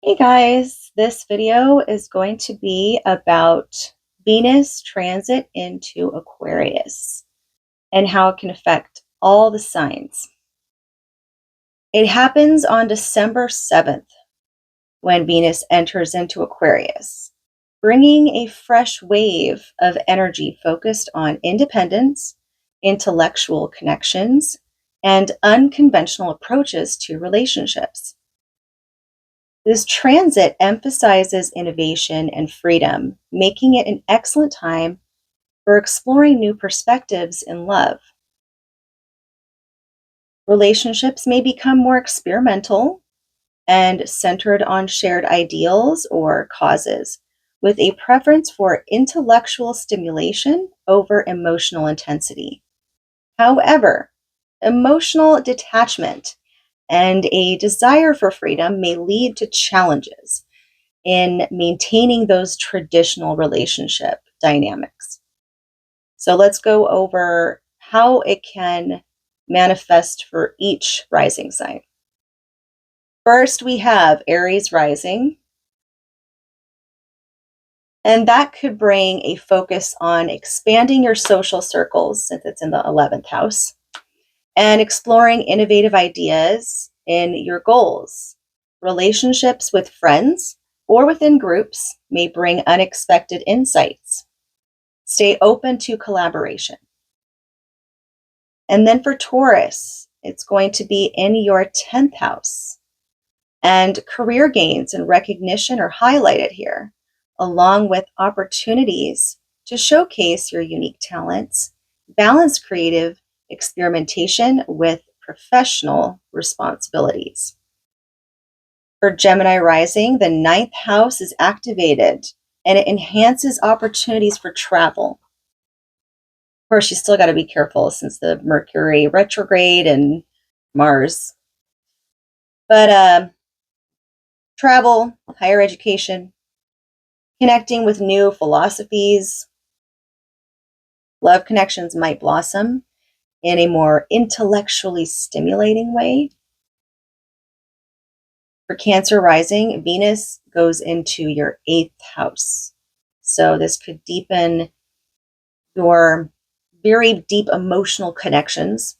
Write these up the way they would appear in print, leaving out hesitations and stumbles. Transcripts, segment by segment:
Hey guys, this video is going to be about Venus transit into Aquarius and how it can affect all the signs. It happens on December 7th when Venus enters into Aquarius, bringing a fresh wave of energy focused on independence, intellectual connections, and unconventional approaches to relationships. This transit emphasizes innovation and freedom, making it an excellent time for exploring new perspectives in love. Relationships may become more experimental and centered on shared ideals or causes, with a preference for intellectual stimulation over emotional intensity. However, emotional detachment and a desire for freedom may lead to challenges in maintaining those traditional relationship dynamics. So let's go over how it can manifest for each rising sign. First, we have Aries Rising, and that could bring a focus on expanding your social circles since it's in the 11th house and exploring innovative ideas in your goals. Relationships with friends or within groups may bring unexpected insights. Stay open to collaboration. And then for Taurus, it's going to be in your 10th house. And career gains and recognition are highlighted here, along with opportunities to showcase your unique talents, balance creative experimentation with professional responsibilities. For Gemini Rising, the 9th house is activated and it enhances opportunities for travel. Of course, you still got to be careful since the Mercury retrograde and Mars. But travel, higher education, connecting with new philosophies, love connections might blossom in a more intellectually stimulating way. For Cancer Rising, Venus goes into your 8th house. So this could deepen your very deep emotional connections,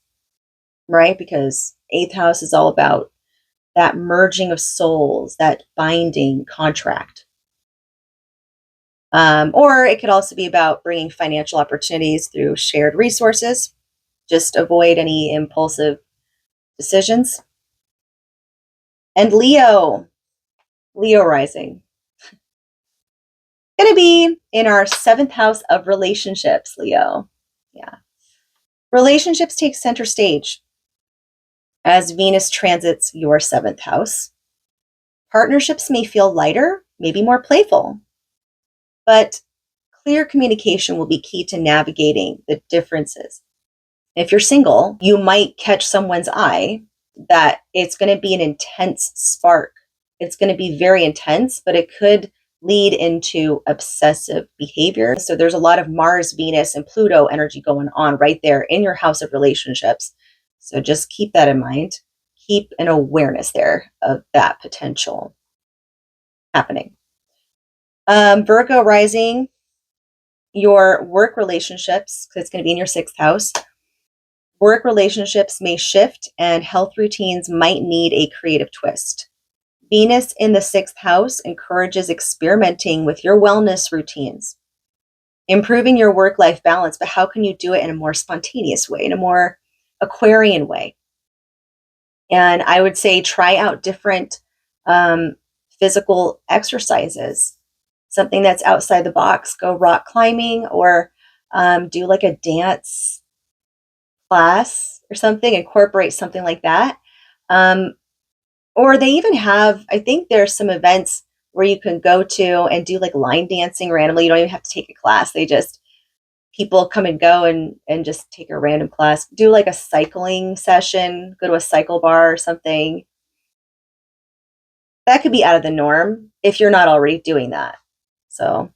right? Because 8th house is all about that merging of souls, that binding contract. Or it could also be about bringing financial opportunities through shared resources. Just avoid any impulsive decisions. And Leo Rising, going to be in our 7th house of relationships, Leo. Yeah. Relationships take center stage as Venus transits your 7th house. Partnerships may feel lighter, maybe more playful, but clear communication will be key to navigating the differences. If you're single, you might catch someone's eye that it's going to be an intense spark. It's going to be very intense, but it could lead into obsessive behavior. So there's a lot of Mars, Venus, and Pluto energy going on right there in your house of relationships. So just keep that in mind. Keep an awareness there of that potential happening. Virgo Rising, your work relationships, because it's going to be in your 6th house. Work relationships may shift and health routines might need a creative twist. Venus in the 6th house encourages experimenting with your wellness routines, improving your work-life balance, but how can you do it in a more spontaneous way, in a more Aquarian way? And I would say try out different physical exercises, something that's outside the box. Go rock climbing or do like a dance class or something, incorporate something like that. Or they even have, I think there's some events where you can go to and do like line dancing randomly. You don't even have to take a class. People come and go and just take a random class. Do like a cycling session, go to a cycle bar or something. That could be out of the norm if you're not already doing that. So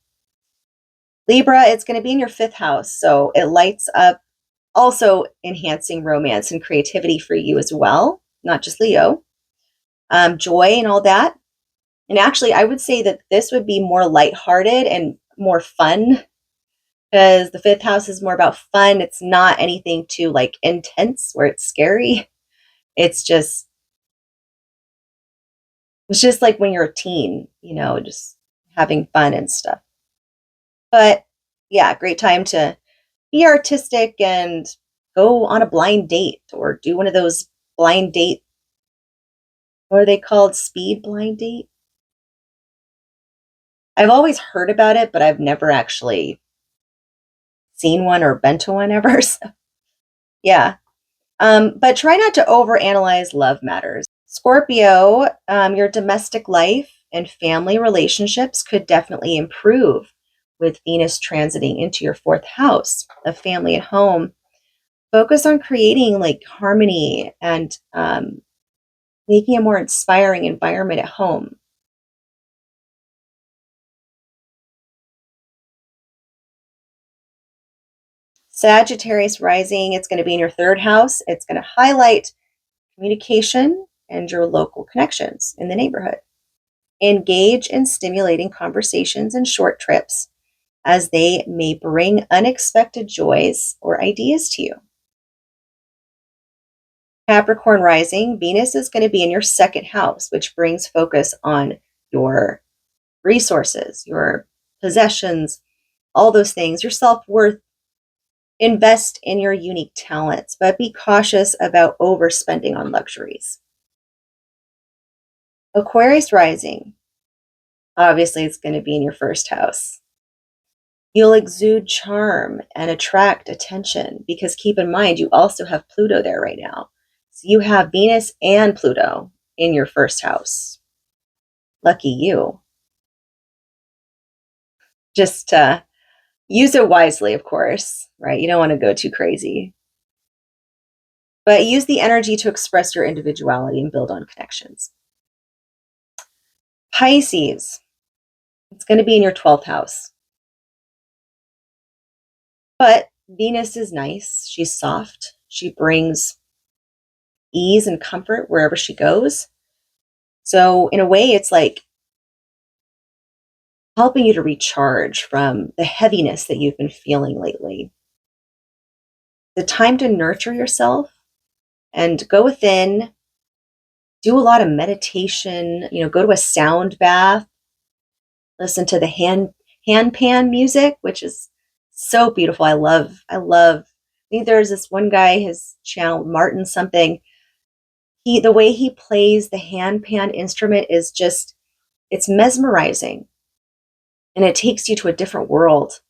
Libra, it's going to be in your 5th house. So it lights up, also enhancing romance and creativity for you as well, not just Leo. Joy and all that. And actually, I would say that this would be more lighthearted and more fun because the fifth house is more about fun. It's not anything too like intense where it's scary. It's just it's just like when you're a teen, just having fun and stuff. But yeah, great time to be artistic and go on a blind date or do one of those blind date, what are they called? Speed blind date? I've always heard about it, but I've never actually seen one or been to one ever. So, yeah. But try not to overanalyze love matters. Scorpio, your domestic life and family relationships could definitely improve with Venus transiting into your fourth house of family and home. Focus on creating like harmony and making a more inspiring environment at home. Sagittarius rising, it's going to be in your third house. It's going to highlight communication and your local connections in the neighborhood. Engage in stimulating conversations and short trips as they may bring unexpected joys or ideas to you. Capricorn rising, Venus is going to be in your second house, which brings focus on your resources, your possessions, all those things, your self worth. Invest in your unique talents, but be cautious about overspending on luxuries. Aquarius rising, obviously, it's going to be in your first house. You'll exude charm and attract attention because keep in mind, you also have Pluto there right now. So you have Venus and Pluto in your first house. Lucky you. Just use it wisely, of course, right? You don't want to go too crazy. But use the energy to express your individuality and build on connections. Pisces, it's going to be in your 12th house. But Venus is nice. She's soft. She brings ease and comfort wherever she goes. So, in a way, it's like helping you to recharge from the heaviness that you've been feeling lately. The time to nurture yourself and go within, do a lot of meditation, go to a sound bath, listen to the hand pan music, which is so beautiful. I think there's this one guy, his channel, Martin something. The way he plays the hand pan instrument is just, it's mesmerizing. And it takes you to a different world.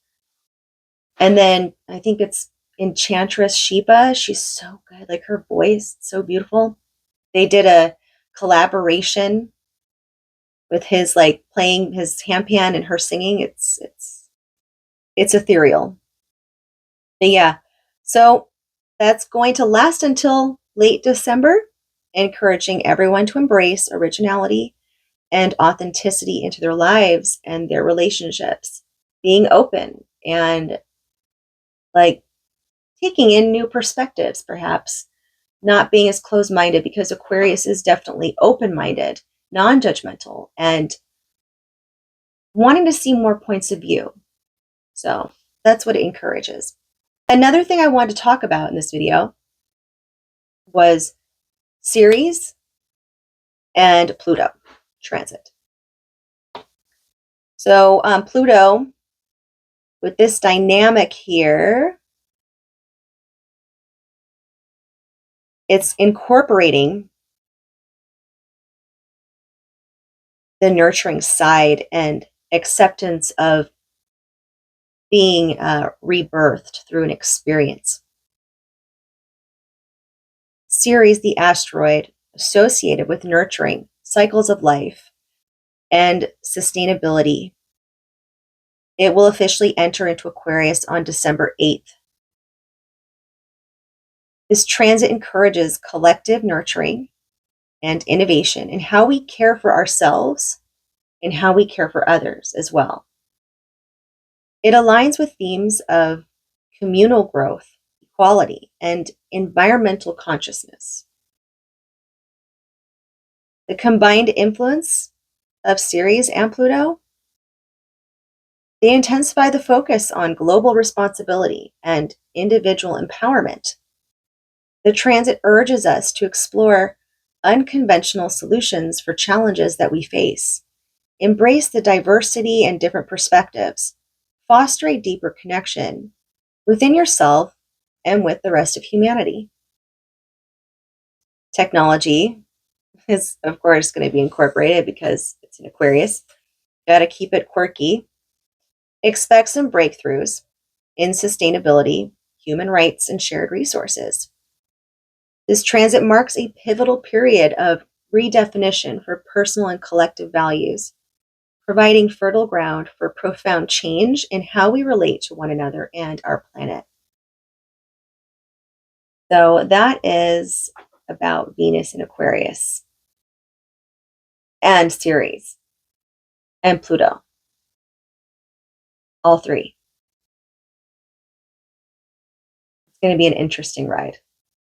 And then I think it's Enchantress Sheba. She's so good. Like her voice, so beautiful. They did a collaboration with his like playing his handpan and her singing. It's ethereal. But yeah, so that's going to last until late December, encouraging everyone to embrace originality and authenticity into their lives and their relationships, being open and like taking in new perspectives, perhaps not being as closed minded because Aquarius is definitely open minded, non judgmental, and wanting to see more points of view. So that's what it encourages. Another thing I wanted to talk about in this video was Ceres and Pluto transit. So Pluto, with this dynamic here, it's incorporating the nurturing side and acceptance of being rebirthed through an experience. Ceres, the asteroid associated with nurturing, cycles of life, and sustainability. It will officially enter into Aquarius on December 8th. This transit encourages collective nurturing and innovation in how we care for ourselves and how we care for others as well. It aligns with themes of communal growth, equality, and environmental consciousness. The combined influence of Ceres and Pluto, they intensify the focus on global responsibility and individual empowerment. The transit urges us to explore unconventional solutions for challenges that we face, embrace the diversity and different perspectives, foster a deeper connection within yourself and with the rest of humanity. Technology is, of course, going to be incorporated because it's an Aquarius. Got to keep it quirky. Expect some breakthroughs in sustainability, human rights, and shared resources. This transit marks a pivotal period of redefinition for personal and collective values, providing fertile ground for profound change in how we relate to one another and our planet. So that is about Venus in Aquarius and Ceres and Pluto, all three. It's going to be an interesting ride.